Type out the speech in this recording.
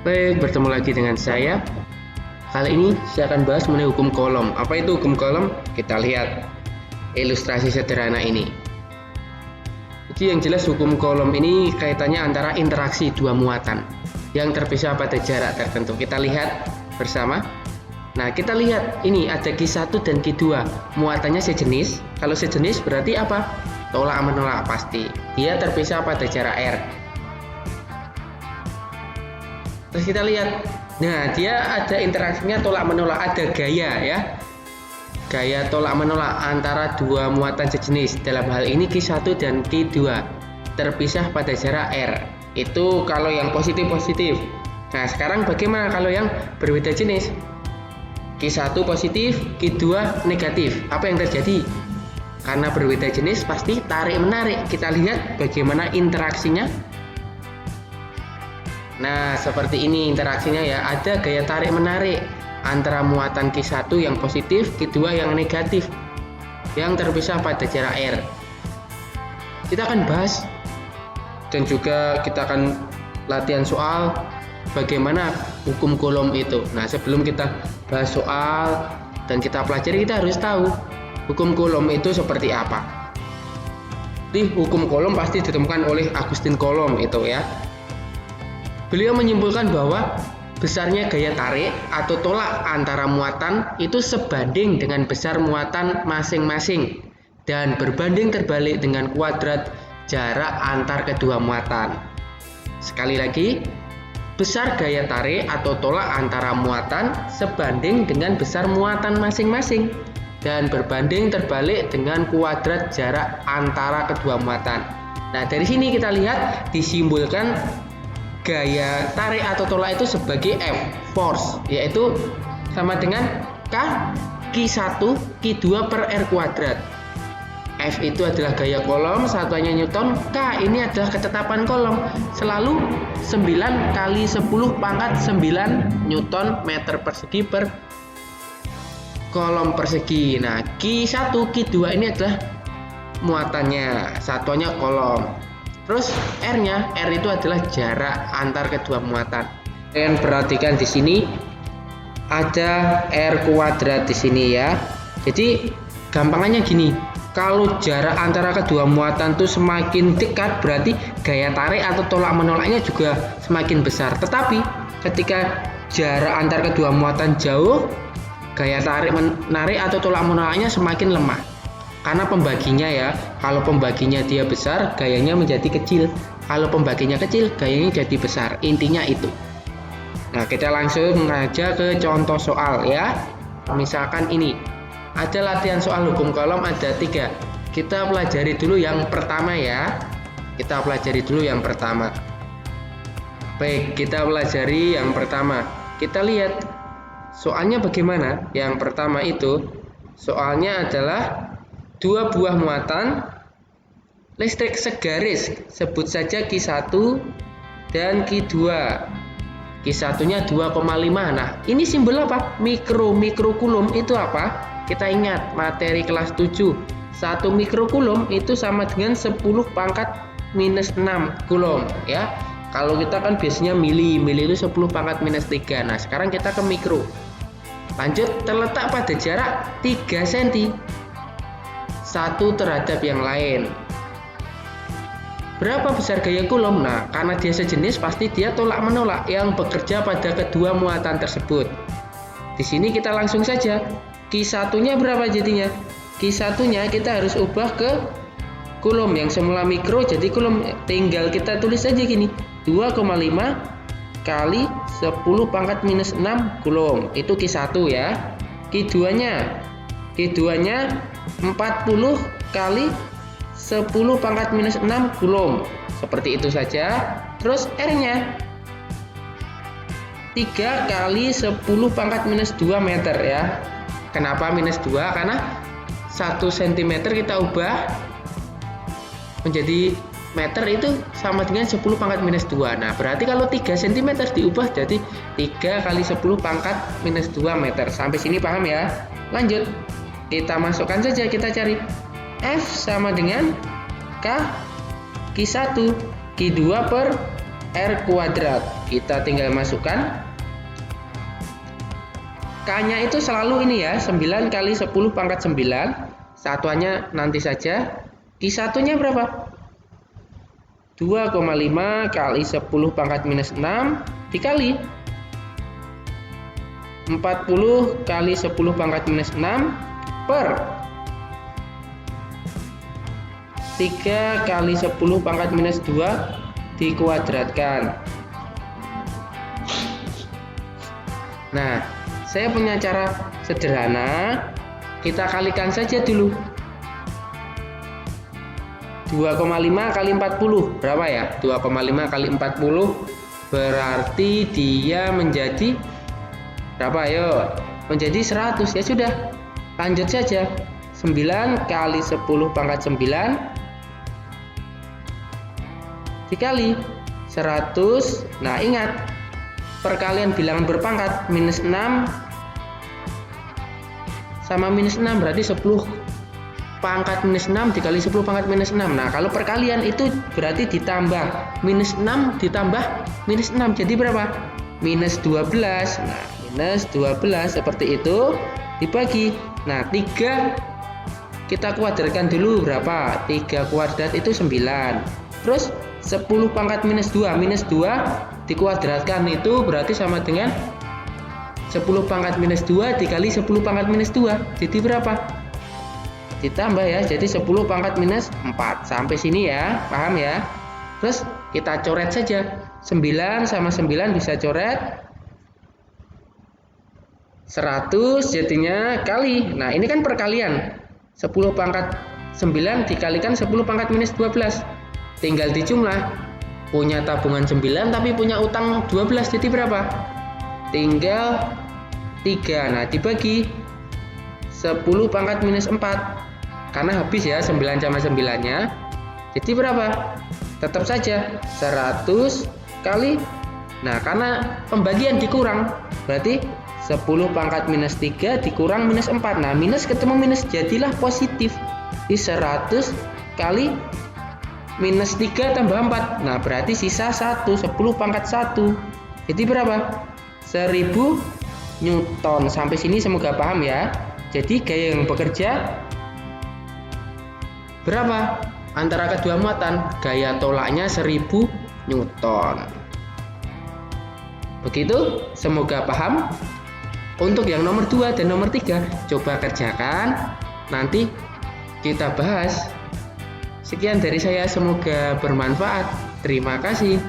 Baik, bertemu lagi dengan saya. Kali ini saya akan bahas mengenai hukum kolom. Apa itu hukum kolom? Kita lihat ilustrasi sederhana ini. Jadi yang jelas hukum kolom ini kaitannya antara interaksi dua muatan yang terpisah pada jarak tertentu. Kita lihat bersama. Nah, kita lihat ini ada Q1 dan Q2. Muatannya sejenis. Kalau sejenis berarti apa? Tolak menolak pasti. Dia terpisah pada jarak R. Terus kita lihat, nah dia ada interaksinya tolak menolak, ada gaya ya, gaya tolak menolak antara dua muatan sejenis. Dalam hal ini Q1 dan Q2 terpisah pada jarak R. Itu kalau yang positif. Nah sekarang bagaimana kalau yang berbeda jenis? Q1 positif, Q2 negatif. Apa yang terjadi? Karena berbeda jenis pasti tarik menarik. Kita lihat bagaimana interaksinya. Nah, seperti ini interaksinya ya. Ada gaya tarik menarik antara muatan Q1 yang positif, Q2 yang negatif, yang terpisah pada jarak R. Kita akan bahas dan juga kita akan latihan soal bagaimana hukum kolom itu. Nah, sebelum kita bahas soal dan kita pelajari, kita harus tahu hukum kolom itu seperti apa. Jadi, hukum kolom pasti ditemukan oleh Agustin Coulomb itu ya. Beliau menyimpulkan bahwa besarnya gaya tarik atau tolak antara muatan itu sebanding dengan besar muatan masing-masing dan berbanding terbalik dengan kuadrat jarak antar kedua muatan. Sekali lagi, besar gaya tarik atau tolak antara muatan sebanding dengan besar muatan masing-masing dan berbanding terbalik dengan kuadrat jarak antara kedua muatan. Nah, dari sini kita lihat disimbolkan gaya tarik atau tolak itu sebagai F, force, yaitu sama dengan K Q1 Q2 per R kuadrat. F itu adalah gaya kolom, satuannya Newton. K ini adalah ketetapan kolom, selalu 9 kali 10 pangkat 9 Newton meter persegi per kolom persegi. Nah, Q1 Q2 ini adalah muatannya, satuannya kolom. Terus R-nya, R itu adalah jarak antar kedua muatan. Dan perhatikan di sini ada R kuadrat di sini ya. Jadi gampangannya gini, kalau jarak antara kedua muatan itu semakin dekat, berarti gaya tarik atau tolak menolaknya juga semakin besar. Tetapi ketika jarak antar kedua muatan jauh, gaya tarik menarik atau tolak menolaknya semakin lemah. Karena pembaginya ya, kalau pembaginya dia besar, gayanya menjadi kecil. Kalau pembaginya kecil, gayanya jadi besar. Intinya itu. Nah, kita langsung aja ke contoh soal ya. Misalkan ini, ada latihan soal hukum kolom ada 3. Kita pelajari dulu yang pertama ya. Kita pelajari dulu yang pertama. Baik, kita pelajari yang pertama. Kita lihat soalnya bagaimana. Yang pertama itu, soalnya adalah dua buah muatan listrik segaris, sebut saja Q1 dan Q2. Q1-nya 2,5. Nah, ini simbol apa? Mikrokulum itu apa? Kita ingat materi kelas 7. 1 mikrokulum itu sama dengan 10 pangkat minus 6 kulum ya. Kalau kita kan biasanya mili itu 10 pangkat minus 3. Nah, sekarang kita ke mikro. Lanjut, terletak pada jarak 3 cm satu terhadap yang lain. Berapa besar gaya kulom? Nah, karena dia sejenis pasti dia tolak menolak yang bekerja pada kedua muatan tersebut. Di sini kita langsung saja. Q1-nya berapa jadinya? Q1-nya kita harus ubah ke kulom, yang semula mikro jadi kulom. Tinggal kita tulis saja gini, 2,5 kali 10 pangkat minus 6 kulom. Itu Q1 ya. Q2-nya 40 kali 10 pangkat minus 6 kulom. Seperti itu saja. Terus R-nya 3 kali 10 pangkat minus 2 meter ya. Kenapa minus 2? Karena 1 cm kita ubah menjadi meter itu sama dengan 10 pangkat minus 2. Nah, berarti kalau 3 cm diubah jadi 3 kali 10 pangkat minus 2 meter. Sampai sini paham ya? Lanjut. Kita masukkan saja, kita cari F sama dengan K Q1 Q2 per R kuadrat. Kita tinggal masukkan. K-nya itu selalu ini ya, 9 kali 10 pangkat 9. Satuannya nanti saja. Q1-nya berapa? 2,5 kali 10 pangkat minus 6 dikali 40 kali 10 pangkat minus 6 per 3 kali 10 pangkat minus 2 dikuadratkan. Nah, saya punya cara sederhana, kita kalikan saja dulu. 2,5 kali 40 berapa ya? 2,5 kali 40 berarti dia menjadi berapa? Ayo, menjadi 100. Ya sudah, lanjut saja. 9 kali 10 pangkat 9 dikali 100. Nah, ingat, perkalian bilangan berpangkat, minus 6 sama minus 6 berarti 10 pangkat minus 6 dikali 10 pangkat minus 6. Nah, kalau perkalian itu berarti ditambah minus 6 ditambah minus 6 jadi berapa? Minus 12. Nah, minus 12 seperti itu dibagi. Nah, 3 kita kuadratkan dulu berapa? 3 kuadrat itu 9. Terus 10 pangkat minus 2 dikuadratkan itu berarti sama dengan 10 pangkat minus 2 dikali 10 pangkat minus 2 jadi berapa? Ditambah ya, jadi 10 pangkat minus 4. Sampai sini ya, paham ya? Terus kita coret saja. 9 sama 9 bisa coret 100 jadinya kali. Nah, ini kan perkalian. 10 pangkat 9 dikalikan 10 pangkat minus 12. Tinggal dijumlah. Punya tabungan 9 tapi punya utang 12 jadi berapa? Tinggal 3. Nah, dibagi 10 pangkat minus 4. Karena habis ya 9 sama 9-nya. Jadi berapa? Tetap saja 100 kali. Nah, karena pembagian dikurang, berarti 10 pangkat minus 3 dikurang minus 4. Nah, minus ketemu minus jadilah positif. Di 100 kali minus 3 tambah 4. Nah, berarti sisa 1, 10 pangkat 1. Jadi berapa? 1000 Newton. Sampai sini semoga paham ya. Jadi gaya yang bekerja berapa? Antara kedua muatan, gaya tolaknya 1000 Newton. Begitu, semoga paham. Untuk yang nomor 2 dan nomor 3, coba kerjakan. Nanti kita bahas. Sekian dari saya, semoga bermanfaat. Terima kasih.